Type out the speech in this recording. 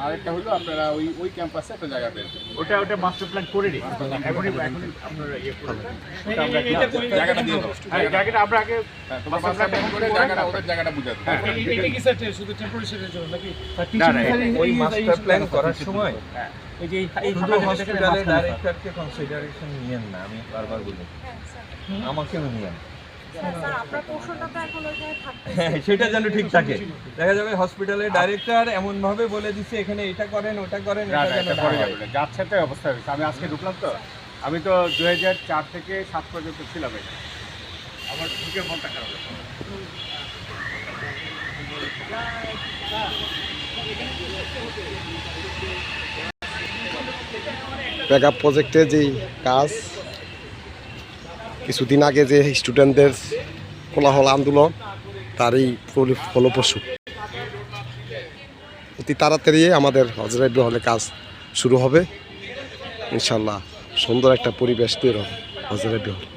আরেকটা হলো আপনারা ওই ক্যাম্পাসে একটা জায়গা পেয়ে ওটা মাস্টার প্ল্যান করে নি এখনই আপনারা ইয়ে করবেন জায়গাটা দিয়ে দাও জায়গাটা আমরা আগে মাস্টার প্ল্যান করে জায়গাটা ওদের জায়গাটা বুঝাতে এটা কি স্যার শুধু টেম্পোরারি সেটের জন্য নাকি ওই মাস্টার প্ল্যান করার সময় এই যে এই শুধু হসপিটালের ডাইরেক্টরকে কনসিডারেশন নিয়েন না, আমি বারবার বলি আমাকেও নিয়েন, সেটা যেন ঠিক থাকে। দেখা যাবে হসপিটালের ডাইরেক্টর এমন ভাবে বলে দিচ্ছে এখানে এটা করেন ওটা করেন, যাচ্ছে তো অবস্থা হয়েছে। আমি আজকে ঢুকলাম তো, আমি তো 2004 থেকে 7 পর্যন্ত ছিলাম এখানে, আমার ঢুকে মনটা খারাপ হয়েছে। ব্যাকআপ প্রজেক্টে যেই কাজ কিছুদিন আগে যে স্টুডেন্টদের কোলাহল আন্দোলন তারই ফলপ্রসূ অতি তাড়াতাড়ি আমাদের হজরত হলে কাজ শুরু হবে ইনশাল্লাহ। সুন্দর একটা পরিবেশ তৈরি হবে হজরত হল।